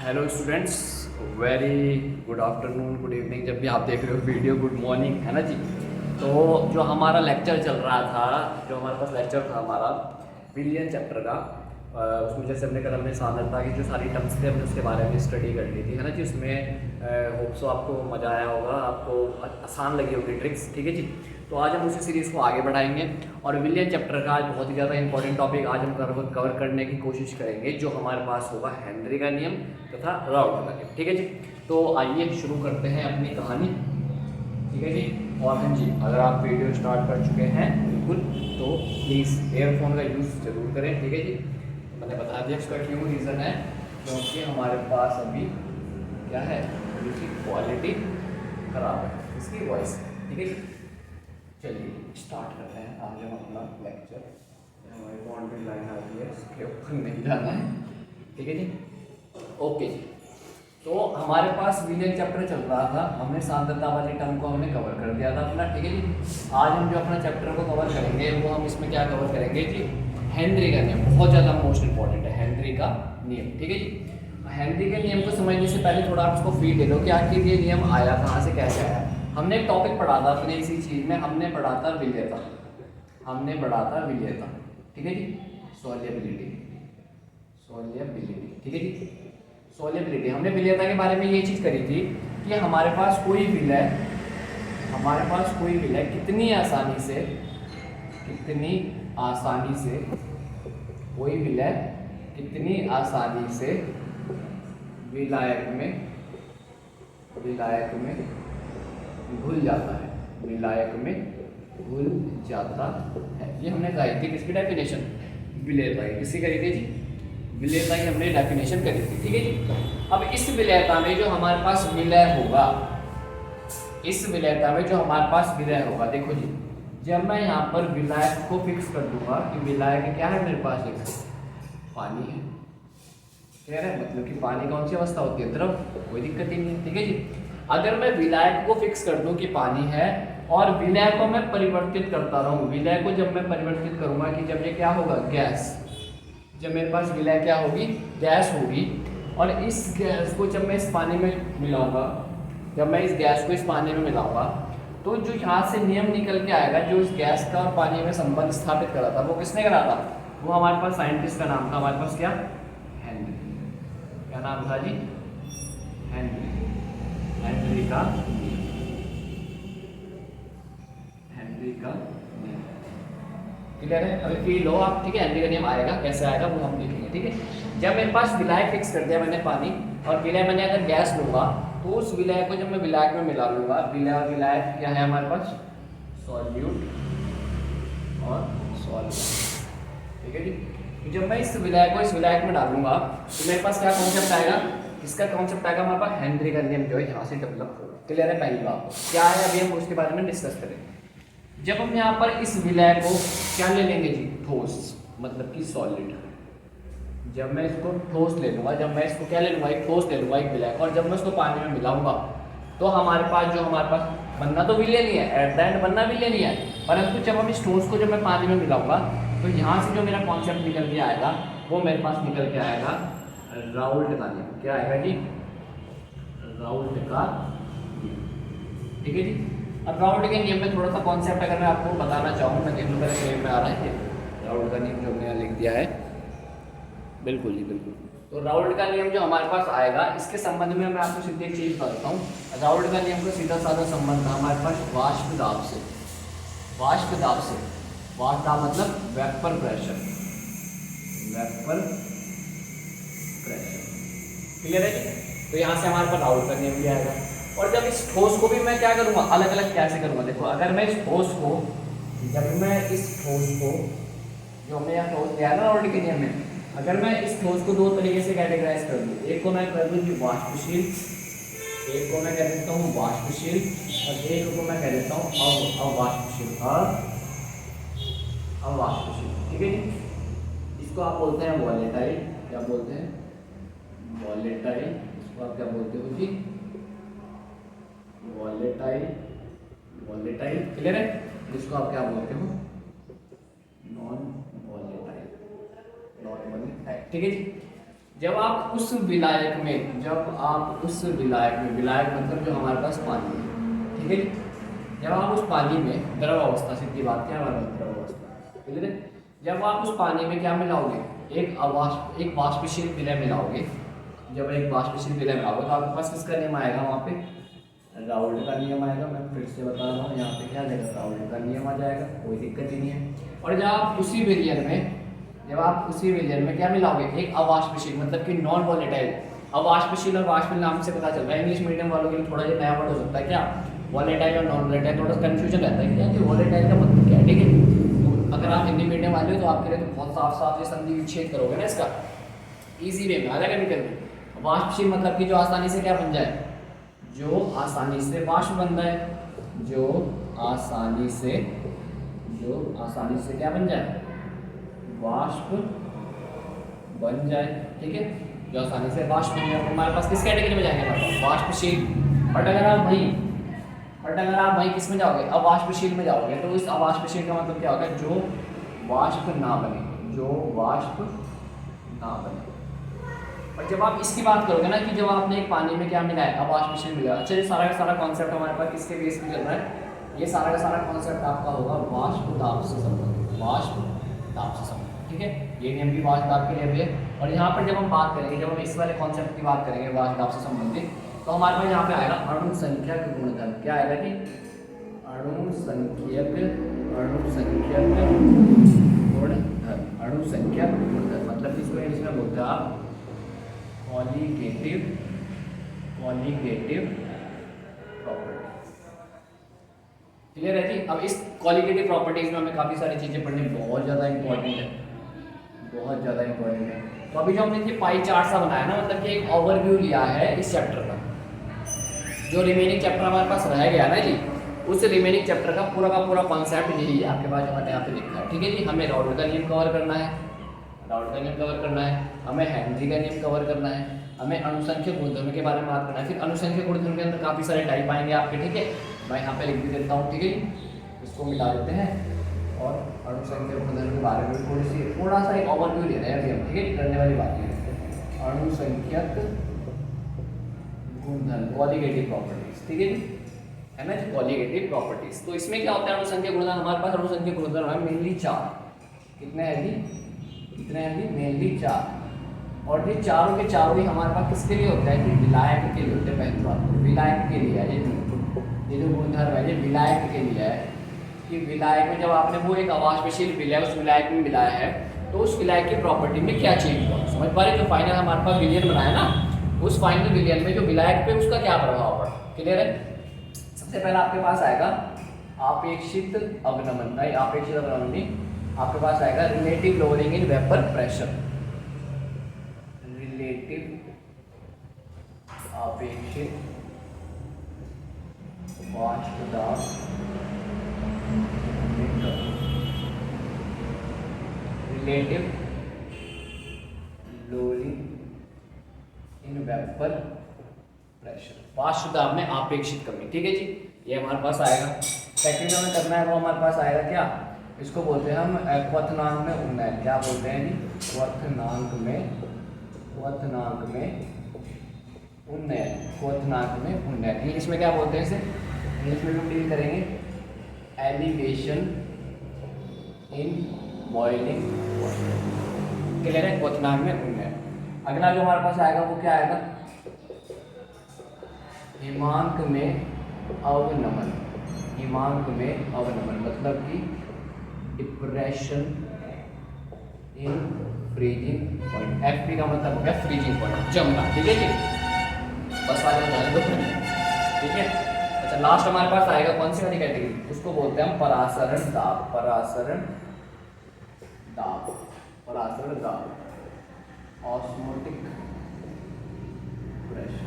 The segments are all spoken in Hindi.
Hello students, very good afternoon, good evening, जब भी आप देख रहे हो वीडियो, गुड मॉर्निंग, है ना जी। तो जो हमारा लेक्चर चल रहा था, जो हमारे पास लेक्चर था हमारा विलियन चैप्टर का, उसमें जैसे हमने कल हमने सांद्रता की जो सारी टर्म्स थे हमने उसके बारे में स्टडी कर ली थी, है ना जी। उसमें होप सो आपको मज़ा आया होगा, आपको आसान लगी होगी ट्रिक्स, ठीक है जी। तो आज हम उसी सीरीज़ को आगे बढ़ाएंगे और विलियन चैप्टर का आज बहुत ही ज़्यादा इंपॉर्टेंट टॉपिक आज हम कवर करने की कोशिश करेंगे, जो हमारे पास होगा हेनरी का नियम तथा राउट का नियम, ठीक है जी। तो आइए शुरू करते हैं अपनी कहानी, ठीक है जी। और हाँ जी, अगर आप वीडियो स्टार्ट कर चुके हैं बिल्कुल, तो प्लीज़ एयरफोन का यूज़ ज़रूर करें, ठीक है जी। तो मैंने बता दिया उसका क्यों रीज़न है, क्योंकि हमारे पास अभी क्या है, थोड़ी सी क्वालिटी ख़राब है इसकी वॉइस, ठीक है जी। चलिए स्टार्ट करते हैं आज हम अपना लेक्चर। हमारी बाउंड्री लाइन आती है, इसके ऊपर नहीं जाना है, ठीक है जी। ओके जी। तो हमारे पास विलियन चैप्टर चल रहा था, हमने सांद्रता वाली टर्म को हमने कवर कर दिया था अपना, ठीक है जी। आज हम जो अपना चैप्टर को कवर करेंगे वो हम इसमें क्या कवर करेंगे जी, हेनरी का नियम। बहुत ज़्यादा मोस्ट इंपॉर्टेंट है हेनरी का नियम, ठीक है जी। हेनरी के नियम को समझने से पहले थोड़ा आप इसको फील ले लो कि आखिर ये नियम आया कहाँ से, कैसे आया। हमने एक टॉपिक पढ़ा था अपने इसी चीज़ में, हमने पढ़ा था विलेयता, हमने पढ़ा था विलेयता, ठीक है जी। सोलिएबिलिटी, सोलिएबिलिटी, ठीक है जी। सोलिएबिलिटी, हमने विलेयता के बारे में ये चीज़ करी थी कि हमारे पास कोई विलय, हमारे पास कोई विलय कितनी आसानी से, कितनी आसानी से, कोई विलय कितनी आसानी से विलायक में, विलायक में घुल जाता है, विलायक में घुल जाता है। ये हमने कही थी, किसकी डेफिनेशन, विलेयता की। किसकी करी थी जी, विलेयता की हमने डेफिनेशन करी थी, ठीक है जी। अब इस विलेयता में जो हमारे पास विलय होगा, इस विलेयता में जो हमारे पास विलय होगा, देखो जी, जब मैं यहाँ पर विलायक को फिक्स कर दूंगा कि विलायक क्या है मेरे पास, एक पानी है, कह रहे हैं मतलब कि पानी कौन सी अवस्था होती है, द्रव, कोई दिक्कत ही नहीं है, ठीक है जी। अगर मैं विलायक को फिक्स कर दूं कि पानी है और विलय को मैं परिवर्तित करता रहूं, विलय को जब मैं परिवर्तित करूंगा कि जब ये क्या होगा, गैस, जब मेरे पास विलय क्या होगी, गैस होगी, और इस गैस को जब मैं इस पानी में मिलाऊंगा, जब मैं इस गैस को इस पानी में मिलाऊंगा, तो जो यहाँ से नियम निकल के आएगा, जो इस गैस का और पानी में संबंध स्थापित करा था, वो किसने करा था, वो हमारे पास साइंटिस्ट का नाम था, हमारे पास क्या, हेनरी। क्या नाम था जी, हेनरी, हेनरी का नियम, हेनरी का नियम, क्लियर है। अभी फील हो आप, ठीक है। हेनरी का नियम आएगा, कैसे आएगा वो हम देखेंगे, ठीक है। जब मेरे पास विलायक फिक्स कर दिया मैंने पानी, और विलय मैंने अगर गैस लूंगा, तो उस विलय को जब मैं विलायक में मिला लूंगा, विलय और विलायक क्या है हमारे पास, सॉल्यूट और सॉल्वेंट, ठीक है जी। जब मैं इस विलय को इस विलायक में डालूंगा, तो मेरे पास क्या कॉन्सेप्ट आएगा, इसका कॉन्सेप्ट आएगा हमारे पास हेनरी का नियम, जो है यहाँ से डेवलप होगा, क्लियर है। पहली बात क्या है, अभी हम उसके बारे में डिस्कस करेंगे। जब हम यहाँ पर इस विलय को क्या ले लेंगे जी, ठोस, मतलब कि सॉलिड, जब मैं इसको ठोस ले लूँगा, जब मैं इसको क्या ले लूँगा, एक ठोस ले लूँगा, एक विलय को, और जब मैं उसको पानी में मिलाऊंगा, तो हमारे पास जो हमारे पास बनना तो विलय नहीं है, एट द एंड बनना विलय नहीं है, परंतु जब हम इस ठोस को जब मैं पानी में मिलाऊंगा, तो यहाँ से जो मेरा कॉन्सेप्ट निकल के आएगा, वो मेरे पास निकल के आएगा राउल्ट का नियम। क्या आएगा जी, राउल्ट का नियम, ठीक है जी। अब राउल्ट के नियम में थोड़ा सा कॉन्सेप्ट अगर मैं आपको बताना चाहूँ, मैं देख लूँ मेरे फ्रेम में आ रहा है, राउल्ट का नियम जो हमने यहाँ लिख दिया है, बिल्कुल जी बिल्कुल। तो राउल्ट का नियम जो हमारे पास आएगा, इसके संबंध में मैं आपको सीधी एक चीज़ बताता हूँ। राउल्ट का नियम का सीधा साधा संबंध था हमारे पास वाष्प दाब से, वाष्प दाब से, वाष्प दाब मतलब vapour pressure, vapour pressure, clear है जी। तो यहाँ से हमारे पास राउल्ट का नियम भी आएगा। और जब इस ठोस को भी मैं क्या करूँगा, अलग अलग कैसे करूँगा, देखो अगर मैं इस ठोस को, जब मैं इस ठोस को, जो हमने यहाँ ठोस लिया है ना राउल्ट के नियम में, अगर मैं इस ठोस को दो तरीके से कैटेगराइज कर दूँ, एक को मैं कर दूँ कि वाष्पशील, एक को मैं कह देता हूँ वाष्पशील, और एक को मैं कह देता हूँ अवाष्पशील, अवाष्पशील, ठीक है जी। इसको आप बोलते हैं वॉलेटाइल, क्या बोलते हैं, वॉलेटाइल, इसको आप क्या बोलते हो जी, वॉलेटाइल, वॉलेटाइल, क्लियर है। जिसको आप क्या बोलते हो, नॉन वॉलेटाइल, नॉन वॉलेटाइल, ठीक है जी। जब आप उस विलायक में, विलायक मतलब जो हमारे पास पानी है, ठीक है। जब आप उस पानी में द्रव अवस्था, सीधी बात क्या हमारे द्रव अवस्था, ठीक है। जब आप उस पानी में क्या मिलाओगे, एक वाष्पशील विलय मिलाओगे। जब एक वाष्पशील विलय मिलाओगे तो आपके पास किसका नियम आएगा, वहाँ पे राउल्ट का नियम आएगा। मैं फिर से बता रहा हूँ, यहाँ पे क्या आ जाएगा, राउल्ट का नियम आ जाएगा, कोई दिक्कत ही नहीं है। और जब आप उसी विलयन में क्या मिलाओगे, एक अवाष्पशील मतलब कि नॉन वॉलेटाइल। अवाष्पशील और वाष्पशील नाम से पता चल रहा है, इंग्लिश मीडियम वालों के लिए थोड़ा ये नया वर्ड हो सकता है क्या, वॉलेटाइल और नॉन वॉलेटाइल, थोड़ा कंफ्यूजन रहता है क्या कि वॉलेटाइल का मतलब क्या है, ठीक है। तो अगर आप हिंदी मीडियम वाले हो तो आपके लिए तो बहुत साफ ये संधि विच्छेद करोगे ना इसका, ईजी वे में आ जाएगा निकल के। वाष्पशील मतलब कि जो आसानी से क्या बन जाए, जो आसानी से वाष्प बन जाए, जो आसानी से क्या बन जाए, वाष्प बन जाए, ठीक है। जो आसानी से वाष्प बन जाए, हमारे पास किस कैटेगरी में जाएंगे, हमारे पास वाष्पशील। बट अगर आप वहीं किस में जाओगे, अवाष्पशील में जाओगे, तो इस अवाष्पशील का मतलब क्या होगा, जो वाष्प ना बने। और जब आप इसकी बात करोगे ना कि जब आपने एक पानी में क्या मिलाया, अवाष्पशील मिला। अच्छा, ये सारा का सारा कॉन्सेप्ट हमारे पास किसके बेस पे चल रहा है, ये सारा का सारा कॉन्सेप्ट आपका होगा वाष्प दाब से संबंधित, ठीक है। ये नियम भी वाष्प दाब के लिए भी है। और यहाँ पर जब हम बात करेंगे, जब हम इस वाले कॉन्सेप्ट की बात करेंगे वाष्प दाब से संबंधित, तो हमारे पास यहाँ पे आएगा अणु संख्यक गुणधर्म। क्या आएगा कि अणु संख्यक गुणधर्म, मतलब इसको इंग्लिश में बोलते हैं आप कॉलिगेटिव प्रॉपर्टीज। क्लियर है जी। अब इस कॉलिगेटिव प्रॉपर्टीज में हमें काफ़ी सारी चीज़ें पढ़नी बहुत ज़्यादा इंपॉर्टेंट है। तो अभी जो हमने ये पाई चार्ट सा बनाया ना, मतलब कि एक ओवरव्यू लिया है इस चैप्टर का। जो रिमेनिंग चैप्टर हमारे पास रह गया ना जी, उस रिमेनिंग चैप्टर का पूरा कॉन्सेप्ट यही है आपके पास, हमारे यहाँ पे लिखा है, ठीक है जी। हमें राउल्ट का नियम कवर करना है, हमें हेनरी का नियम कवर करना है, हमें अनुसंख्यक गुणधर्म के बारे में बात करना है। फिर अनुसंख्यक गुणधर्म के अंदर काफ़ी सारे टाइप आएंगे आपके, ठीक है। मैं यहाँ पे लिख भी देता हूँ, ठीक है। इसको मिटा देते हैं और अनुसंख्यक गुणधर्म के बारे में थोड़ा सा एक ओवरव्यू ले रहे हैं अभी हम, ठीक है। करने वाली बात है अनुसंख्यक गुणधर्म, कॉलिगेटिव प्रॉपर्टीज, ठीक है जी, है ना, कॉलिगेटिव प्रॉपर्टीज। तो इसमें क्या होता है अनुसंख्यक गुणधर्म, हमारे पास अनुसंख्यक गुणधर्म है मेनली 4। कितने हैं जी, मेनली 4। और ये चारों के चारों ही हमारे पास किसके लिए होता है कि विलायक के लिए होते हैं। पहली बात तो विलायक के लिए है, ये जो गुणधर्म है ये विलायक के लिए है कि विलायक में जब आपने वो एक अवाष्पशील विलय उस विलायक में मिलाया है, तो उस विलायक की प्रॉपर्टी में क्या चेंज हुआ, समझ पा रहे। जो फाइनल हमारे पास विलयन बनाया ना, उस फाइनल विलयन में जो विलायक पे उसका क्या प्रभाव पड़ा, क्लियर है। सबसे पहले आपके पास आएगा अपेक्षित अवनमन, नहीं अपेक्षित अवनमन नहीं, आपके पास आएगा relative lowering in vapour pressure, अपेक्षित वाष्प दाब, relative lowering in vapour pressure, वाष्प दाब में आपेक्षित कमी, ठीक है जी। ये हमारे पास आएगा। सेकंड हमें करना है वो हमारे पास आएगा क्या, इसको बोलते हैं हम क्वथनांक में उन्नयन। क्या बोलते हैं जी, क्वथनांक में उन्नयन। इंग्लिश में क्या बोलते हैं इसे, इंग्लिश में हम डील करेंगे elevation in boiling water, clear है, क्वथनांक में उन्नयन। अगला जो हमारे पास आएगा वो क्या आएगा, हिमांक में अवनमन, मतलब कि depression in freezing point. FP का मतलब हो गया फ्रीजिंग पॉइंट, जमना, ठीक है जी। बस वाले बता दो, ठीक है। अच्छा, लास्ट हमारे पास आएगा कौन सी वाली कैटेगरी, उसको बोलते हैं हम परासरण दाब, ऑस्मोटिक प्रेशर,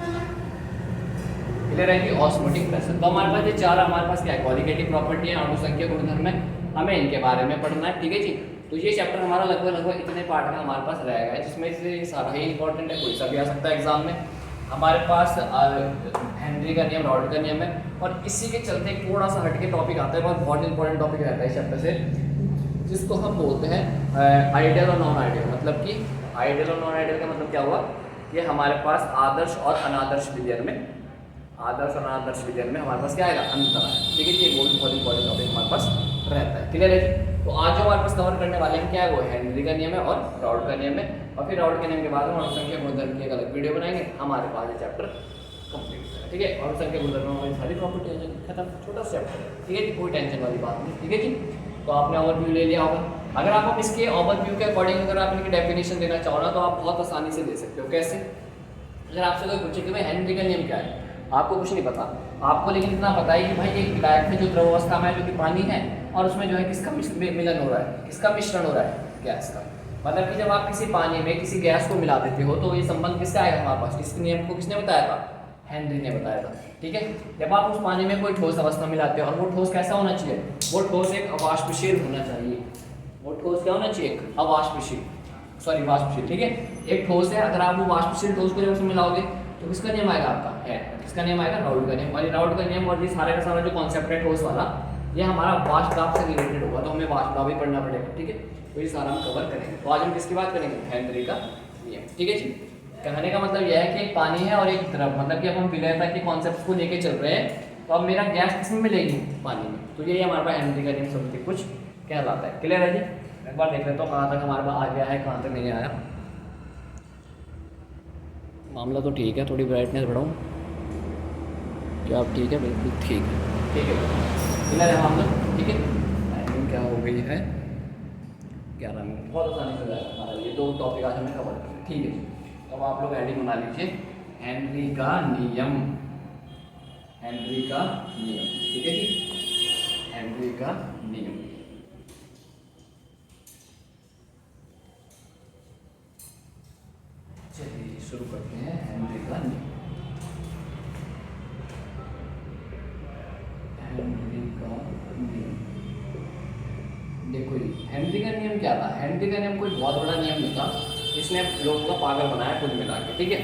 क्लियर है कि ऑस्मोटिक प्रेशर। तो हमारे पास ये चार हमारे पास क्या है, कॉलिगेटिव प्रॉपर्टी है, अनुसंख्यक गुणधर्म है, हमें इनके बारे में पढ़ना है, ठीक है जी। तो ये चैप्टर हमारा लगभग इतने पार्ट में हमारे पास रहेगा, जिसमें से सारा ही इंपॉर्टेंट है, कोई सा भी आ सकता है एग्जाम में। हमारे पास हेनरी का नियम, राउल्ट का नियम है, और इसी के चलते थोड़ा सा हटके टॉपिक आता है, बहुत इंपॉर्टेंट टॉपिक रहता है इस चैप्टर से, जिसको हम बोलते हैं आइडियल और नॉन आइडियल। मतलब कि आइडियल और नॉन आइडियल का मतलब क्या हुआ, ये हमारे पास आदर्श और अनादर्श विलयन में, आदर्श और अनादर्श विलयन में हमारे पास क्या आएगा, अंतर है। ठीक है, ये बहुत इंपॉर्टेंट टॉपिक हमारे पास रहता है। क्लियर है जी। तो आज जो हमारे पास कवर करने वाले हैं क्या है, वो हेनरी का नियम है और राउल्ट का नियम है। और फिर राउल्ट के नियम के बाद हम अणुसंख्या गुणधर्म की एक अलग वीडियो बनाएंगे। हमारे पास ये चैप्टर कंप्लीट है। ठीक है, अणुसंख्या गुणधर्म में सारी प्रॉपर्टी आ जाएगी, खत्म, छोटा सा चैप्टर है। ठीक है जी, कोई टेंशन वाली बात नहीं। ठीक है जी, तो आपने ओवरव्यू ले लिया होगा। अगर आप इसके ओवरव्यू के अकॉर्डिंग अगर आप इनकी डेफिनेशन देना चाहो ना, तो आप बहुत आसानी से दे सकते हो। कैसे, अगर आपसे कोई पूछे कि भाई हेनरी का नियम क्या है, आपको कुछ नहीं पता, आपको लेकिन इतना पता है कि भाई एक विलायक में जो द्रव अवस्था में जो कि पानी है, और उसमें जो है किसका मिलन हो रहा है, किसका मिश्रण हो रहा है, गैस का। मतलब कि जब आप किसी पानी में किसी गैस को मिला देते हो, तो ये संबंध किसका आएगा हमारे पास, इस नियम को किसने बताया था, हेनरी ने बताया था। ठीक है, जब आप उस पानी में कोई ठोस अवस्था मिलाते हो, और वो ठोस कैसा होना चाहिए, वो ठोस एक अवाष्पशील होना चाहिए। वो ठोस क्या होना चाहिए, एक अवाष्पशील, सॉरी वाष्पशील। ठीक है, एक ठोस है, अगर आप वो वाष्पशील ठोस को जब उसमें मिलाओगे तो किसका नियम आएगा आपका, है किसका नियम आएगा, राउल्ट का नियम। और ये राउल्ट का नियम और ये सारे का सारा जो कॉन्सेप्ट है ठोस वाला, ये हमारा वाष्प दाब से रिलेटेड होगा, तो हमें वाष्प दाब ही पढ़ना पड़ेगा। ठीक है, तो ये सारा हम कवर करेंगे। तो आज हम किसकी बात करेंगे, हेनरी का नियम। ठीक है जी, कहने का मतलब यह है कि एक पानी है और एक द्रव, मतलब कि अब हम विलयनता के कॉन्सेप्ट को लेके चल रहे हैं। तो अब मेरा गैस किसमें मिलेगी, पानी में। तो ये हमारे पास हेनरी का नियम समझते कुछ कहलाता है। क्लियर है जी, एक बार देख लेते हो कहाँ तक हमारे पास आ गया है, कहाँ तक नहीं आया। मामला तो ठीक है, थोड़ी ब्राइटनेस बढ़ाऊँ क्या, आप ठीक है, बिल्कुल ठीक है। ठीक है, क्लियर है मामला। ठीक है, टाइमिंग क्या हो गई है, 11 मिनट, बहुत आसानी से जाएगा हमारा ये 2 टॉपिक आज हमें कवर करें। ठीक है जी, अब आप लोग हेडिंग बना लीजिए, हेनरी का नियम, हेनरी का नियम। ठीक है जी, हेनरी का नियम। चलिए शुरू करते हैं, हेनरी का नियम। हेनरी का नियम, देखो जी, हेनरी का नियम क्या था, हेनरी का नियम कोई बहुत बड़ा नियम नहीं था, इसने लोगों का पागल बनाया कुल मिला के। ठीक है,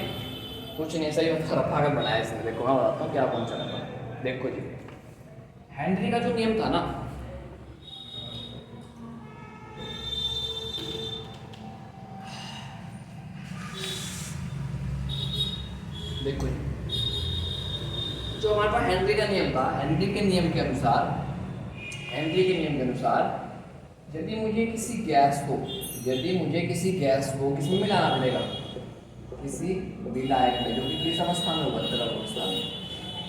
कुछ नहीं, सही होता पागल बनाया इसने। देखो मैं बताता हूँ क्या कौन सा नंबर। देखो जी, हेनरी का जो नियम था ना, देखो जी, जो हमारे पास हेनरी का नियम था, हेनरी के नियम के अनुसार, हेनरी के नियम के अनुसार यदि मुझे किसी गैस को, यदि मुझे किसी गैस को किसमें मिलाना पड़ेगा, किसी विलायक में, जो कि किस अवस्था में होगा, द्रव अवस्था में।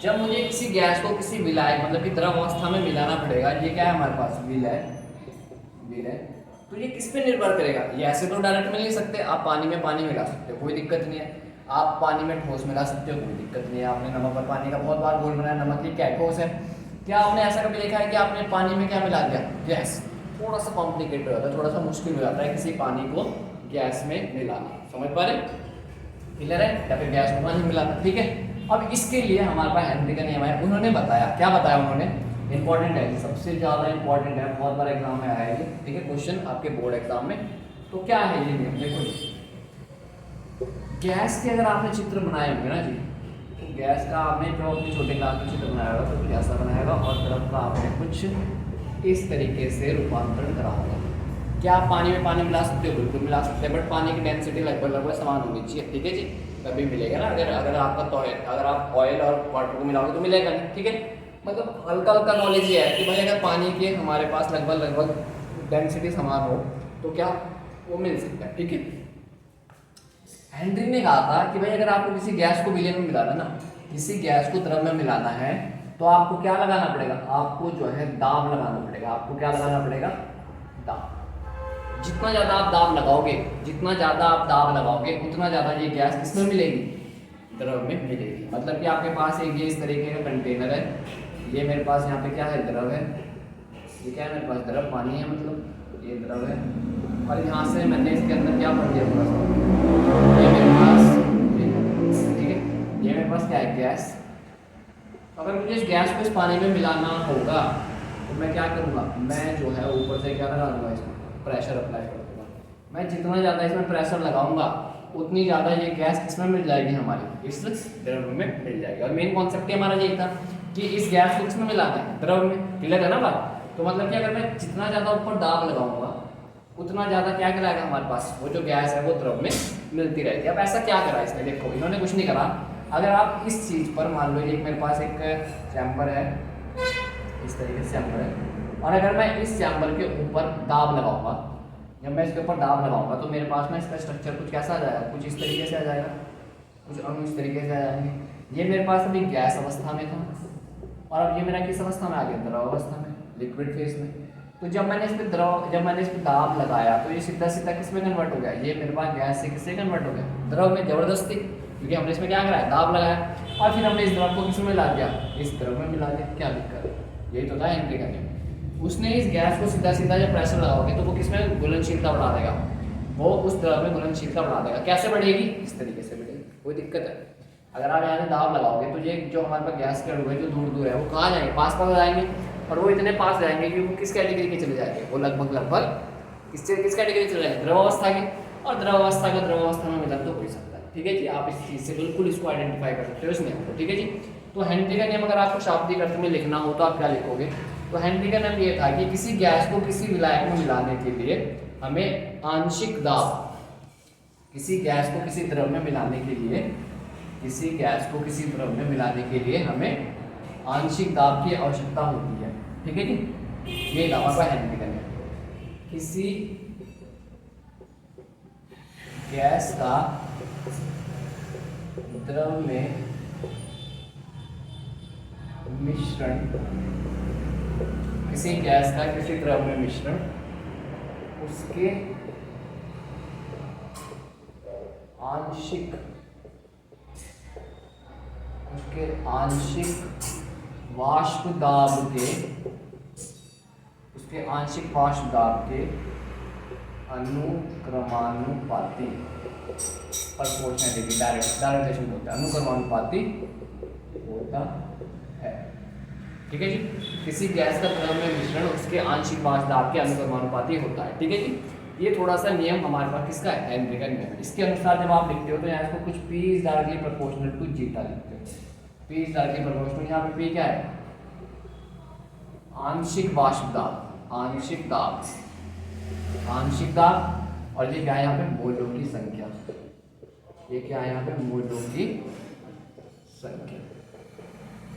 जब मुझे किसी गैस को किसी विलायक मतलब कि द्रव अवस्था में मिलाना पड़ेगा, ये क्या है हमारे पास, विलय, विलय। तो ये किस पे निर्भर करेगा, ये ऐसे तो डायरेक्ट मिल नहीं सकते। आप पानी में पानी मिला सकते हो, कोई दिक्कत नहीं है। आप पानी में ठोस मिला सकते हो, कोई दिक्कत नहीं है। आपने नमक और पानी का बहुत बार गोल बनाया, नमक ही क्या ठोस है। क्या आपने ऐसा कभी देखा है कि आपने पानी में क्या मिला दिया, गैस। थोड़ा सा कॉम्प्लिकेटेड हो जाता है, थोड़ा सा मुश्किल हो जाता है किसी पानी को गैस में मिलाना, समझ पा रहे, क्लियर है, या फिर गैस को पानी में मिलाना। ठीक है, अब इसके लिए हमारे पास हेनरी का नियम है। उन्होंने बताया, क्या बताया उन्होंने, इंपॉर्टेंट है, सबसे ज़्यादा इंपॉर्टेंट है, बहुत बार एग्जाम में आया है ये। ठीक है, क्वेश्चन आपके बोर्ड एग्जाम में। तो क्या है ये नियम, देखो गैस के अगर आपने चित्र बनाए होंगे ना जी, तो गैस का आपने जो अपने छोटे क्लास में चित्र बनाया होगा तो कुछ ऐसा बनाएगा, और तरफ का आपने कुछ इस तरीके से रूपांतरण करा होगा। क्या आप पानी में पानी मिला सकते हो, बिल्कुल मिला सकते हैं, बट पानी की डेंसिटी लगभग लगभग समान होनी चाहिए। ठीक है जी, तभी मिलेगा ना। अगर आपका तो अगर आप ऑयल और वाटर को मिलाओगे तो मिलेगा नहीं। ठीक है, मतलब हल्का हल्का नॉलेज ये है कि भाई अगर पानी के हमारे पास लगभग लगभग डेंसिटी समान हो तो क्या वो मिल सकता है। ठीक है, हेनरी ने कहा था कि भाई अगर आपको किसी गैस को विलयन में मिलाना ना, किसी गैस को द्रव में मिलाना है, तो आपको क्या लगाना पड़ेगा, आपको जो है दाब लगाना पड़ेगा। आपको क्या लगाना पड़ेगा, दाब। जितना ज़्यादा आप दाब लगाओगे, जितना ज़्यादा आप दाब लगाओगे, उतना ज़्यादा ये गैस किसमें मिलेगी, द्रव में मिलेगी। मतलब कि आपके पास एक ये इस तरीके का कंटेनर है, ये मेरे पास यहाँ पे क्या है, द्रव है। ये क्या है मेरे पास, द्रव पानी है, मतलब ये द्रव है। और यहाँ से मैंने इसके अंदर क्या भर दिया, थोड़ा सा ये मेरे पास, ठीक है, ये मेरे पास क्या है, गैस। अगर मुझे इस गैस को इस पानी में मिलाना होगा तो मैं क्या करूँगा, मैं जो है ऊपर से क्या लगा दूँगा, इसमें प्रेशर अप्लाई कर दूँगा। मैं जितना ज़्यादा इसमें प्रेशर लगाऊंगा उतनी ज़्यादा ये गैस किसमें मिल जाएगी, हमारी इस द्रव में मिल जाएगी। और मेन कॉन्सेप्ट हमारा यही था कि इस गैस को किसमें मिलाना है, द्रव में। क्लियर है ना बात। तो मतलब कि अगर मैं जितना ज़्यादा ऊपर दाब लगाऊंगा उतना ज़्यादा क्या कराएगा हमारे पास, वो जो गैस है वो द्रव में मिलती रहेगी। अब ऐसा क्या करा इसने, देखो इन्होंने कुछ नहीं करा। अगर आप इस चीज़ पर मान लो ये मेरे पास एक चैम्बर है, इस तरीके से चैम्बर है, और अगर मैं इस चैम्बर के ऊपर दाब लगाऊंगा, जब मैं इसके ऊपर दाब लगाऊंगा तो मेरे पास ना इसका स्ट्रक्चर कुछ कैसा आ जाएगा, कुछ इस तरीके से आ जाएगा, कुछ अणु इस तरीके से आ जाएंगे। ये मेरे पास अभी गैस अवस्था में था और अब ये मेरा किस अवस्था में आ गया, द्रव अवस्था में, लिक्विड फेज में। तो जब मैंने इस पर दाब लगाया तो ये सीधा सीधा किस में कन्वर्ट हो गया, ये मेरे पास गैस से किससे कन्वर्ट हो गया, द्रव में, जबरदस्ती, क्योंकि हमने इसमें क्या कराया, दाब लगाया और फिर हमने इस द्रव को किस में मिला दिया, इस द्रव में मिला दिया। क्या दिक्कत है, यही तो था हेनरी का नियम। उसने इस गैस को सीधा सीधा जब प्रेशर लगाओगे तो वो किस में घुलनशीलता बढ़ा देगा, वो उस द्रव में घुलनशीलता बढ़ा देगा। कैसे बढ़ेगी, इस तरीके से बढ़ेगी। कोई दिक्कत है, अगर आप यहाँ से दाब लगाओगे तो ये जो हमारे पास गैस के अणु है जो दूर दूर है वो कहाँ जाएंगे, पास पास जाएंगे, और वो इतने पास जाएंगे कि वो किस कैटेगरी के चले जाएंगे, वो लगभग किस कैटेगरी चले जाएंगे, द्रव अवस्था के। और द्रव अवस्था का द्रव अवस्था में मिलन तो हो ही सकता है। ठीक है जी, आप इस चीज़ से बिल्कुल इसको आइडेंटिफाई कर सकते हो इस नियम को। ठीक है जी, तो हेनरी का नियम अगर आपको शाब्दिक अर्थ में लिखना हो तो आप क्या लिखोगे, तो हेनरी का नियम ये था कि किसी गैस को किसी विलायक में मिलाने के लिए हमें आंशिक दाब, किसी गैस को किसी द्रव में मिलाने के लिए, किसी गैस को किसी द्रव में मिलाने के लिए हमें आंशिक दाब की आवश्यकता होती है। ठीक है जी, ये दावा का हेनरी का नियम। किसी गैस का द्रव में मिश्रण, किसी गैस का किसी द्रव में मिश्रण उसके आंशिक वाष्प दाब के, उसके आंशिक वाष्प दाब के अनुक्रमानुपाती, प्रोपोर्शनलिटी, डायरेक्शन होता है, अनुक्रमानुपाती होता है। ठीक है जी, किसी गैस का द्रव में मिश्रण उसके आंशिक वाष्प दाब के अनुक्रमानुपाती होता है। ठीक है जी, ये थोड़ा सा नियम हमारे पास किसका है, हेनरी का नियम। इसके अनुसार जब आप लिखते हो तो यहाँ इसको कुछ P is directly proportional to zeta लिखते हो। P इज डायरेक्टली प्रोपोर्शनल, यहाँ पे P क्या है, आंशिक वाष्प दाब, आंशिक दाब, आंशिक दाब, और ये क्या है यहाँ पे, मोलों की संख्या। ये क्या है यहाँ पे, मोलों की संख्या।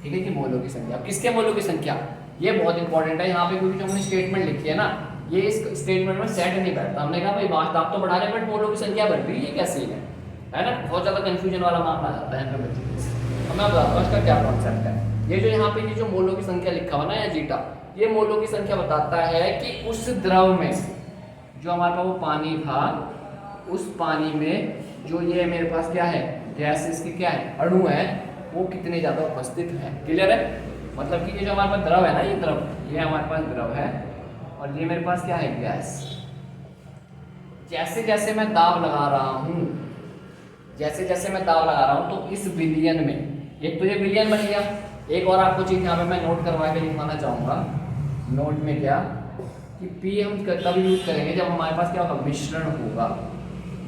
ठीक है कि मोलों की संख्या, किसके मोलों की संख्या, ये बहुत इंपॉर्टेंट है यहाँ पे, क्योंकि जो हमने स्टेटमेंट लिखी है ना, ये इस स्टेटमेंट में सेट नहीं बैठता। हमने कहा भाई वाष्प दाब तो बढ़ा रहे बट मोलों की संख्या बढ़ रही है, ये कैसे है ना, बहुत ज्यादा कंफ्यूजन वाला मामला आ जाता है बच्चे। मैं बताता हूँ इसका क्या कॉन्सेप्ट है। ये जो यहाँ पे ये जो मोलों की संख्या लिखा हुआ ना या जीटा, ये मोलों की संख्या बताता है कि उस द्रव में जो हमारे पास वो पानी था, उस पानी में जो ये मेरे पास क्या है, गैसेस की क्या है, अणु है, वो कितने ज़्यादा उपस्थित है। क्लियर है, मतलब कि ये जो हमारे पास द्रव है ना, ये द्रव, ये हमारे पास द्रव है और ये मेरे पास क्या है, गैस। जैसे जैसे मैं दाब लगा रहा हूँ, जैसे जैसे मैं दाब लगा रहा हूँ तो इस विलयन में, एक तो ये विलयन बन गया, एक और आपको चीज़ यहाँ पे मैं नोट करवा के लिखवाना चाहूँगा। नोट में क्या कि P हम तब यूज करेंगे जब हमारे पास क्या होगा, मिश्रण होगा,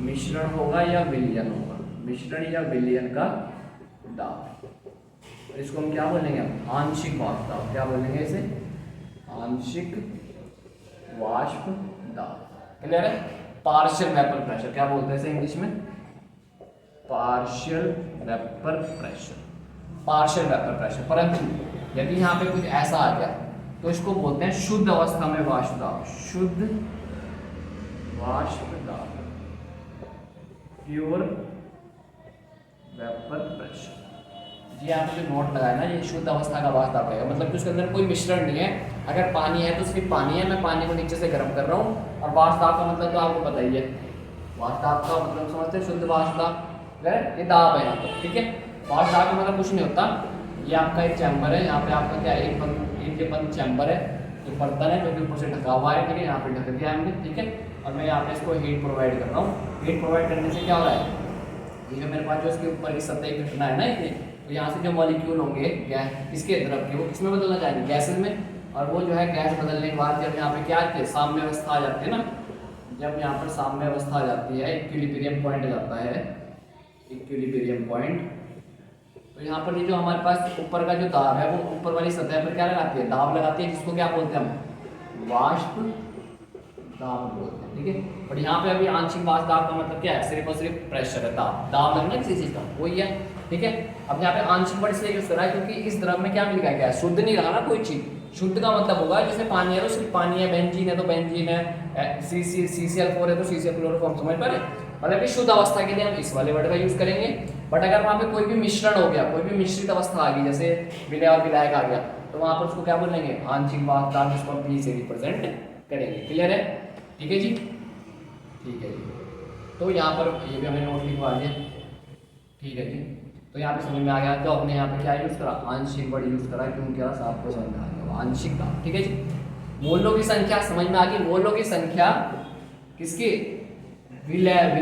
मिश्रण होगा या विलयन होगा, मिश्रण या विलयन का दाब। इसको हम क्या बोलेंगे, आंशिक वाष्प दाब। क्या बोलेंगे इसे, आंशिक वाष्प दाब। क्लियर है, पार्शियल वेपर प्रेशर क्या बोलते हैं इसे इंग्लिश में, partial vapour pressure, partial vapour pressure. परंतु यदि यहाँ पे कुछ ऐसा आ गया तो इसको बोलते हैं शुद्ध अवस्था में वाष्प दाब, शुद्ध वाष्प दाब, प्योर वेपर प्रेशर। जी यहाँ पे जो नोट लगाया ना, ये शुद्ध अवस्था का वाष्प दाब है, मतलब कि उसके अंदर कोई मिश्रण नहीं है। अगर पानी है तो सिर्फ पानी है, मैं पानी को नीचे से गर्म कर रहा हूँ, और वाष्प दाब का मतलब तो आपको पता ही है, वाष्प दाब का मतलब समझते हैं, शुद्ध वाष्प दाब, ये दाब है यहाँ पर। ठीक है, वाष्प दाब का मतलब कुछ नहीं होता, ये आपका एक चैम्बर है, यहाँ पे आपका क्या है, एक बंद चैम्बर है, जो बर्तन है जो कि ऊपर से ढका हुआ है। ठीक है, यहाँ पे ढक दिया हमने। ठीक है, और मैं यहाँ पे इसको हीट प्रोवाइड कर रहा हूँ। हीट प्रोवाइड करने से क्या हो रहा है, ये जो मेरे पास जो इसके ऊपर की सतह घटना है ना, ये तो यहाँ से जो मॉलिक्यूल होंगे गैस इसके द्रव के, वो किसमें बदलना चाहेंगे, गैसेज में। और वो जो है गैस बदलने के बाद जब यहाँ पे क्या आते हैं, साम्य अवस्था आ जाती है ना, जब यहाँ पर साम्य अवस्था आ जाती है, इक्विलिब्रियम पॉइंट आ जाता है, इक्विलिब्रियम पॉइंट, तो यहाँ पर ये जो हमारे पास ऊपर का जो दाब है वो ऊपर वाली सतह पर क्या लगाती है, दाब लगाती है, जिसको क्या बोलते हैं हम, वाष्प दाब बोलते हैं, ठीक है। और यहाँ पे अभी आंशिक वाष्प दाब का मतलब क्या है, सिर्फ और सिर्फ प्रेशर है, दाब लगना किसी चीज का वही है, ठीक है। अब यहाँ पे आंशिक वर्ड इसलिए यूज करा है क्योंकि इस द्रव में क्या मिल गया, शुद्ध नहीं रहा ना कोई चीज। शुद्ध का मतलब होगा जैसे पानी है तो सिर्फ पानी है, बेंजीन है तो बेंजीन है, CCl4 है तो CCl क्लोरोफॉर्म, समझ पा रहे। मतलब कि शुद्ध अवस्था के लिए हम इस वाले वर्ड का यूज करेंगे। बट अगर वहाँ पे कोई भी मिश्रण हो गया, कोई भी मिश्रित अवस्था आ गई, जैसे विलय और विलायक आ गया, तो वहाँ पर उसको क्या बोलेंगे, आंशिक वाष्प दाब, जिसको हम P से रिप्रेजेंट करेंगे। क्लियर है, ठीक है जी, ठीक है जी। तो यहाँ पर ये भी हमें नोट लिखवा दिया, ठीक है जी। तो यहाँ पे समझ में आ गया, तो अपने यहाँ पे क्या यूज करा, आंशिक वर्ड यूज करा, क्यों क्या आपको समझ में आ गया, आंशिक का, ठीक है जी। मोलों की संख्या समझ में आ गई, मोलों की संख्या किसकी, विलायक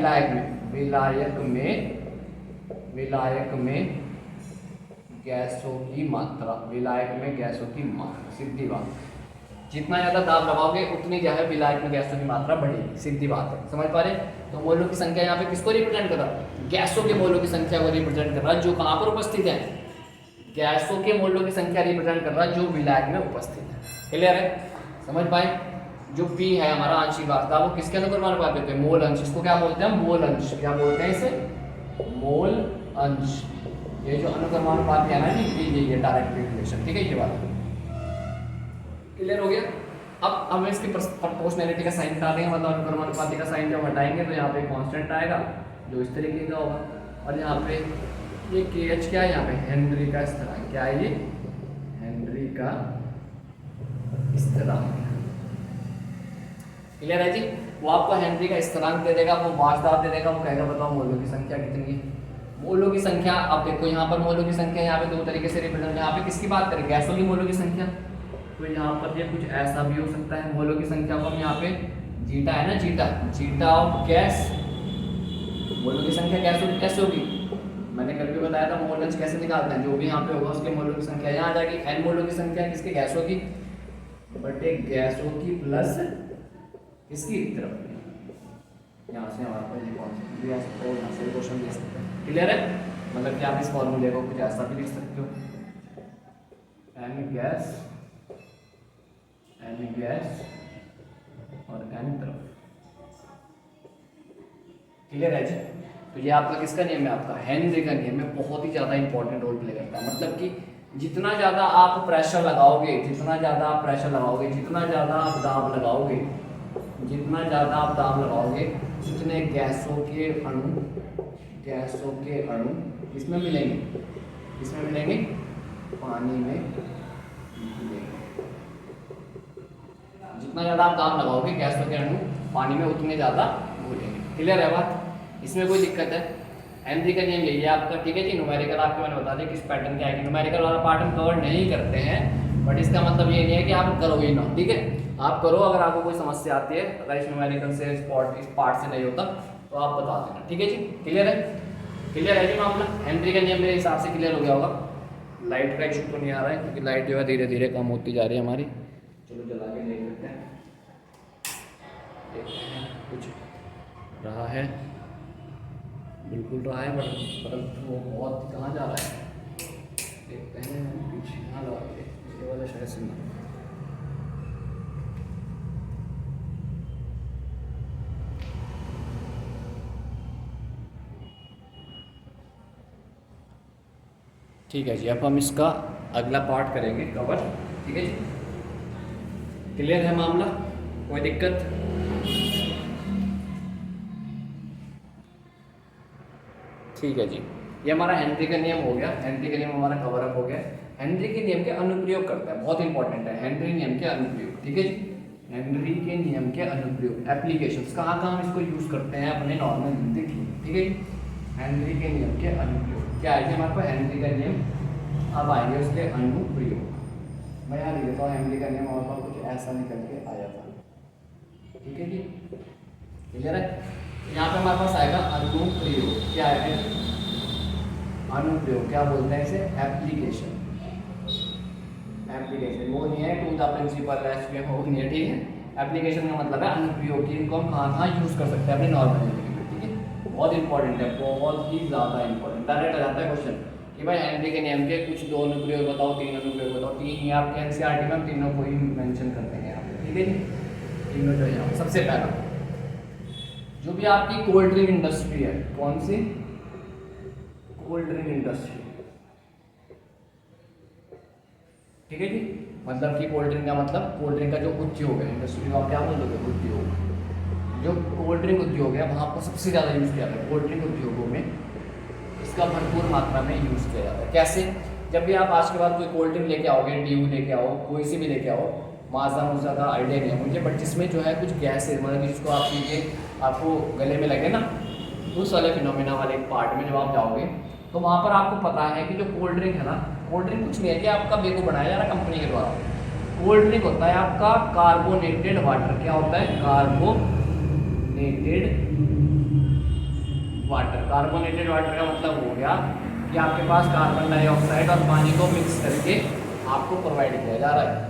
में गैसों की मात्रा, विलायक में गैसों की मात्रा, सीधी बात। जितना ज़्यादा दाब लगाओगे उतनी जो है विलायक में गैसों की मात्रा बढ़ेगी, सीधी बात है, समझ पा रहे। तो मोलों की संख्या यहाँ पे किसको रिप्रेजेंट कर रहा है, गैसों के मोलों की संख्या को रिप्रेजेंट कर रहा है, जो कहाँ पर उपस्थित है, गैसों के मोलों की संख्या रिप्रेजेंट कर रहा है जो विलायक में उपस्थित है। क्लियर है, समझ पाए। जो P है हमारा आंशिक वाष्प दाब, वो किसके अनुक्रमानुपाती होते हैं, मोल अंश, इसको क्या बोलते हैं, मोल अंश, क्या बोलते हैं इसे, मोल अंश। ये जो अनुक्रमानुपाती है ना जी, ये डायरेक्ट रिलेशन, ठीक है, ये बात क्लियर हो गया। अब हमें इसकी प्रोपोर्शनैलिटी का साइन बता देंगे, मतलब अनुक्रमानुपाती का साइन जब हटाएंगे तो यहाँ पे कांस्टेंट आएगा जो इस तरीके का होगा, और यहाँ पे ये KH क्या है, यहाँ पे हेनरी का स्थिरांक, क्या है ये, हेनरी का स्थिरांक। क्लियर है जी। वो आपको हेनरी का स्थिरांक दे देगा, वो वाष्प दाब दे देगा, वो कहेगा बताओ मोलों की संख्या कितनी है। मोलों की संख्या आप देखो, यहाँ पर मोलों की संख्या यहाँ पे दो तरीके से रिप्रेजेंट, यहाँ पे किसकी बात करें, गैसों की मोलों की संख्या, तो यहाँ पर ये कुछ ऐसा भी हो सकता है। मोलों की संख्या को हम यहाँ पे जीटा है ना, जीटा ऑफ गैस, मोलों की संख्या गैसों की कैसे होगी, मैंने कल भी बताया था मोल अंश कैसे निकालते हैं, जो भी यहाँ पे होगा उसके मोलों की संख्या यहाँ आ जाएगी। एन मोलों की संख्या किसके, गैसों की, बटे गैसों की प्लस इसकी तरफ, यहाँ से हमारे पास ये कौन सा क्वेश्चन दे सकते हैं। क्लियर है, मतलब कि आप इस फॉर्मूले को कुछ ऐसा भी लिख सकते हो, एन गैस और एन तरफ। क्लियर है जी। तो ये आपका किसका नियम है, आपका हेनरी का नियम है, बहुत ही ज़्यादा इंपॉर्टेंट रोल प्ले करता है। मतलब कि जितना ज़्यादा आप प्रेशर लगाओगे, जितना ज़्यादा आप दाब लगाओगे, जितने गैसों के अणु इसमें मिलेंगे, पानी में मिलेंगे। जितना ज़्यादा आप दाब लगाओगे गैसों के अणु पानी में उतने ज़्यादा घुलेंगे। क्लियर है बात, इसमें कोई दिक्कत है। हेनरी का नियम यही है आपका, ठीक है जी। न्यूमेरिकल आपको मैंने बता दिया किस पैटर्न क्या है, न्यूमेरिकल वाला पार्ट हम कवर नहीं करते हैं, बट इसका मतलब ये नहीं है कि आप करो ही ना, ठीक है। आप करो, अगर आपको कोई समस्या आती है, अगर इस न्यूमेरिकल से इस पार्ट से नहीं होता तो आप बता देना, ठीक है जी। क्लियर है जी मामला। हेनरी का नियम मेरे हिसाब से क्लियर हो गया होगा। लाइट का इशू तो नहीं आ रहा है, क्योंकि लाइट जो है धीरे धीरे कम होती जा रही है हमारी। चलो जला के देख लेते हैं, कुछ रहा है, बिल्कुल रहा है, परंतु वो बहुत कहाँ जा रहा है, देखते हैं। पीछे यहाँ लगा के, ये वाला शायद से नहीं। ठीक है जी, अब हम इसका अगला पार्ट करेंगे कवर, ठीक है जी। क्लियर है मामला, कोई दिक्कत? ठीक है जी, ये हमारा हेनरी का नियम हो गया, हेनरी का नियम हमारा कवर अप हो गया। हेनरी के नियम के अनुप्रयोग करता है, बहुत इंपॉर्टेंट है हेनरी नियम के अनुप्रयोग, ठीक है जी। हेनरी के नियम के अनुप्रयोग, एप्लीकेशंस, कहाँ कहाँ हम इसको यूज करते हैं अपने नॉर्मल जिंदगी में, ठीक है जी। हेनरी के नियम के अनुप्रयोग क्या है, हमारे पास हेनरी का नियम। अब आएंगे उसके अनुप्रयोग। मैं यहाँ लिख देता हूँ, हेनरी का नियम हमारे पास कुछ ऐसा निकल के आया था, ठीक है जी। क्लियर है, यहाँ पे हमारे पास आएगा अनुप्रयोग। क्या है अनुप्रयोग, क्या बोलते हैं इसे, एप्लीकेशन। वो नहीं है टू द प्रिंसिपल एसपीएम, वो नहीं है, ठीक है। एप्लीकेशन का मतलब है अनुप्रयोग की, इनको हम कहाँ कहाँ यूज कर सकते हैं अपने नॉर्मल जिंदगी में, ठीक है। बहुत इंपॉर्टेंट है, बहुत ही ज़्यादा इंपॉर्टेंट। डायरेक्ट आ जाता है क्वेश्चन कि भाई हेनरी के नियम के कुछ 2 अनुप्रयोग बताओ, 3 अनुप्रयोग बताओ। 3 ही आपके एनसीईआरटी में हम तीनों को ही मेंशन करते हैं यहाँ पे। ठीक है जी। इग्नोर जो है सबसे पहला जो भी आपकी कोल्ड ड्रिंक इंडस्ट्री है, कौन सी कोल्ड ड्रिंक इंडस्ट्री, ठीक है जी। मतलब कि कोल्ड ड्रिंक का मतलब कोल्ड ड्रिंक का जो उद्योग है, इंडस्ट्री को आप क्या बोलोगे, उद्योग। जो कोल्ड ड्रिंक उद्योग है वहाँ पर सबसे ज़्यादा यूज़ किया जाता है। कोल्ड ड्रिंक उद्योगों में इसका भरपूर मात्रा में यूज़ किया जाता है। कैसे? जब भी आप आज के बाद कोई कोल्ड ड्रिंक लेके आओगे, ड्यू लेके आओ, कोई सी भी लेके आओ, माजा मुजा का आइडिया नहीं है मुझे, बट जिसमें जो है कुछ गैस है, मतलब जिसको आप पीके आपको गले में लगे ना, उस वाले फिनोमेना वाले पार्ट में जब आप जाओगे तो वहाँ पर आपको पता है कि जो कोल्ड ड्रिंक है ना, कोल्ड ड्रिंक कुछ नहीं है कि आपका बेको बनाया जा रहा कंपनी के द्वारा। कोल्ड ड्रिंक होता है आपका कार्बोनेटेड वाटर। क्या होता है? Carbonated water. कार्बोनेटेड वाटर का मतलब हो गया कि आपके पास कार्बन डाइऑक्साइड और पानी को मिक्स करके आपको प्रोवाइड किया जा रहा है।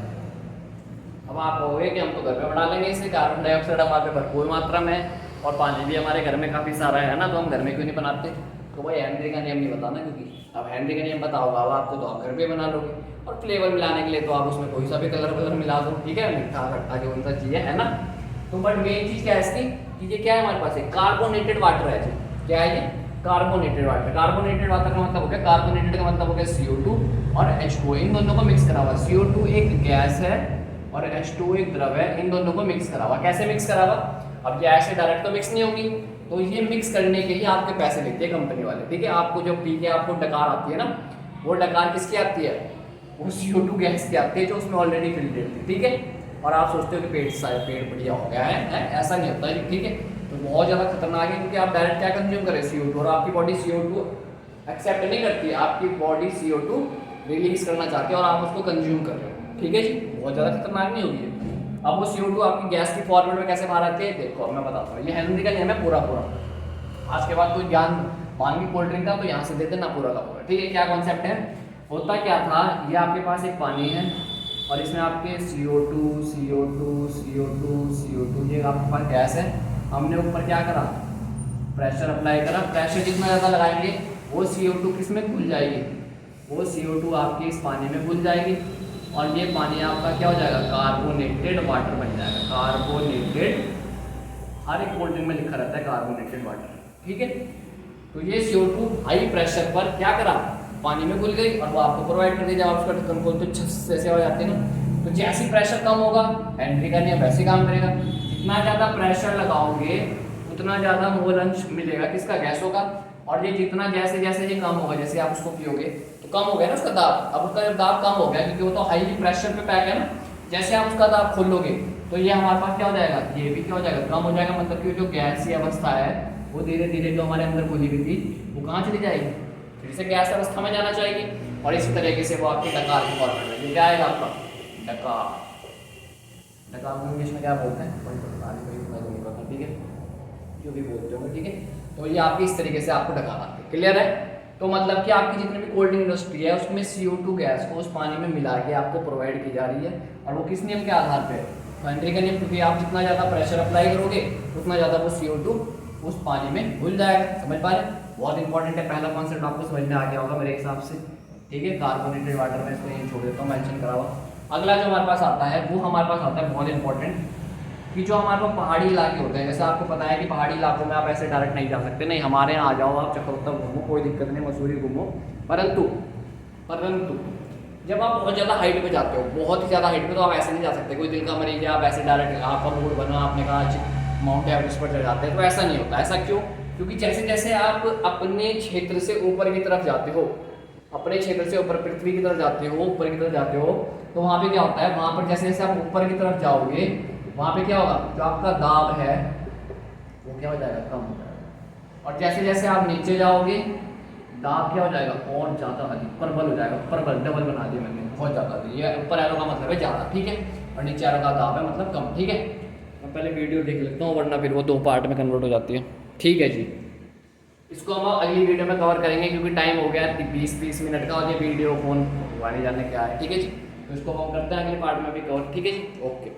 अब आप कहोगे कि हम तो घर में बना लेंगे इसे, कार्बन डाइऑक्साइड हमारे पे भरपूर मात्रा में है और पानी भी हमारे घर में काफ़ी सारा है ना, तो हम घर में क्यों नहीं बनाते? तो भाई हेनरी का नियम नहीं बताना, क्योंकि अब हेनरी का नियम बताओगा अब आपको तो आप घर पे बना लोगे। और फ्लेवर मिलाने के लिए तो आप उसमें कोई सा भी कलर मिला दो, ठीक है, मीठा खट्टा जो उनका चीज़ है ना। तो बट मेन चीज़ क्या है इसकी कि ये क्या है हमारे पास, एक कार्बोनेटेड वाटर है जी। क्या है ये? Carbonated water. कार्बोनेटेड वाटर का मतलब हो गया, कार्बोनेटेड का मतलब हो गया CO2 और H2O, इन दोनों को मिक्स करा हुआ। CO2 एक गैस है और H2O एक द्रव है, इन दोनों को मिक्स करा हुआ। कैसे मिक्स करा हुआ? अब गैस से डायरेक्ट तो मिक्स नहीं होगी, तो ये मिक्स करने के लिए आपके पैसे लेते हैं कंपनी वाले, ठीक है। आपको जो पी के आपको डकार आती है ना, वो डकार किसकी आती है? वो CO2 गैस की आती है जो उसमें ऑलरेडी फिल्टर्ड थी, ठीक है। और आप सोचते हो कि पेट बढ़िया हो गया है, ऐसा नहीं होता है, ठीक है। तो बहुत ज़्यादा खतरनाक है, क्योंकि आप डायरेक्ट क्या कंज्यूम करें? CO2, और आपकी बॉडी CO2 एक्सेप्ट नहीं करती है, आपकी बॉडी CO2 रिलीज करना चाहती है और आप उसको कंज्यूम कर रहे हो, ठीक है जी। बहुत ज़्यादा खतरनाक नहीं होगी। अब वो CO2 आपकी गैस की फॉर्मेट में कैसे बाहर आती है, देखो मैं बताता हूँ। ये हेनरी का नियम है पूरा। आज के बाद कोई ज्ञान मांगी कोल्ड ड्रिंक का तो यहाँ से दे देना पूरा का पूरा, ठीक है। क्या कॉन्सेप्ट है? होता क्या था, ये आपके पास एक पानी है और इसमें आपके CO2 ये आपके पास गैस है। हमने ऊपर क्या करा? प्रेशर अप्लाई करा। प्रेशर जितना ज़्यादा लगाएंगे वो CO2 किस में घुल जाएगी? वो CO2 आपके इस पानी में घुल जाएगी और ये पानी आपका क्या हो जाएगा? कार्बोनेटेड वाटर बन जाएगा। कार्बोनेटेड, हर एक कोल्ड ड्रिंक में लिखा रहता है कार्बोनेटेड वाटर, ठीक है। तो ये CO2 हाई प्रेशर पर क्या करा? पानी में घुल गई और वो आपको प्रोवाइड कर दी। जब आप उसका ढक्कन खोलते हो जैसे हो जाती है ना, तो जैसे प्रेशर कम होगा, हेनरी का नियम वैसे काम करेगा। जितना ज़्यादा प्रेशर लगाओगे उतना ज़्यादा मोल अंश मिलेगा किसका? गैसों का। और ये जितना जैसे जैसे ये कम होगा, जैसे आप उसको पियोगे तो कम हो गया ना उसका दाब। अब उसका जब दाब कम हो गया, क्योंकि वो तो हाई प्रेशर पे पैक है ना, जैसे आप उसका दाब खोलोगे तो ये हमारे पास क्या हो जाएगा? ये भी क्या हो जाएगा? कम हो जाएगा। मतलब कि जो गैसीय अवस्था है वो धीरे धीरे जो हमारे अंदर घुली हुई थी वो कहाँ चली जाएगी? फिर से गैस अवस्था में जाना चाहिए और इसी तरीके से वो आपके डकार की फॉर्मेट में ये क्या आएगा आपका? डकार। डकार को इंग्लिश में क्या बोलते हैं? ठीक है, जो भी बोलते हो, ठीक है। तो ये आपकी इस तरीके से आपको डकार आती है। क्लियर है? तो मतलब कि आपकी जितनी भी कोल्ड ड्रिंक इंडस्ट्री है उसमें CO2 गैस को उस पानी में मिला के आपको प्रोवाइड की जा रही है। और वो किस नियम के आधार पे? हेनरी का नियम, क्योंकि आप जितना ज़्यादा प्रेशर अप्लाई करोगे उतना ज़्यादा वो CO2 उस पानी में घुल जाएगा। समझ पा रहे? बहुत इंपॉर्टेंट है। पहला कॉन्सेप्ट आपको समझ में आ गया होगा मेरे हिसाब से, ठीक है। कार्बोनेटेड वाटर में इसको यहीं छोड़ देता हूँ, मेंशन करा हुआ। अगला जो हमारे पास आता है वो हमारे पास आता है बहुत इंपॉर्टेंट, कि जो हमारे पास पहाड़ी इलाके होते हैं। जैसे आपको पता है कि पहाड़ी इलाकों में आप ऐसे डायरेक्ट नहीं जा सकते, नहीं हमारे यहाँ आ जाओ आप चक्रोतर घूमो, कोई दिक्कत नहीं, मसूरी घूमो, परंतु जब आप बहुत ज़्यादा हाइट पे जाते हो, बहुत ही ज़्यादा हाइट पे, तो आप ऐसे नहीं जा सकते। कोई दिल का मरीज है, आप ऐसे डायरेक्ट आपका मूड बना, आपने कहा माउंट एवरेस्ट पर चढ़ जाते हैं, तो ऐसा नहीं होता। ऐसा क्यों? क्योंकि जैसे जैसे आप अपने क्षेत्र से ऊपर की तरफ जाते हो, अपने क्षेत्र से ऊपर पृथ्वी की तरफ जाते हो, ऊपर की तरफ जाते हो, तो वहाँ पे क्या होता है? वहाँ पर जैसे जैसे आप ऊपर की तरफ जाओगे वहाँ पे क्या होगा? जो आपका दाब है वो क्या हो जाएगा? कम हो जाएगा। और जैसे जैसे आप नीचे जाओगे दाब क्या हो जाएगा? और ज़्यादा अधिक, प्रबल हो जाएगा। प्रबल, डबल बना दिया मैंने, बहुत ज़्यादा। ये ऊपर एरो का मतलब है ज़्यादा, ठीक है, और नीचे एरो का दाब है मतलब कम, ठीक है। मैं पहले वीडियो देख लेता हूँ, वरना फिर वो 2 पार्ट में कन्वर्ट हो जाती है, ठीक है जी। इसको हम अगली वीडियो में कवर करेंगे, क्योंकि टाइम हो गया 20-30 मिनट का, और ये वीडियो फोन वाले जाने क्या है, ठीक है जी। तो इसको हम करते हैं अगले पार्ट में भी कवर, ठीक है जी। ओके।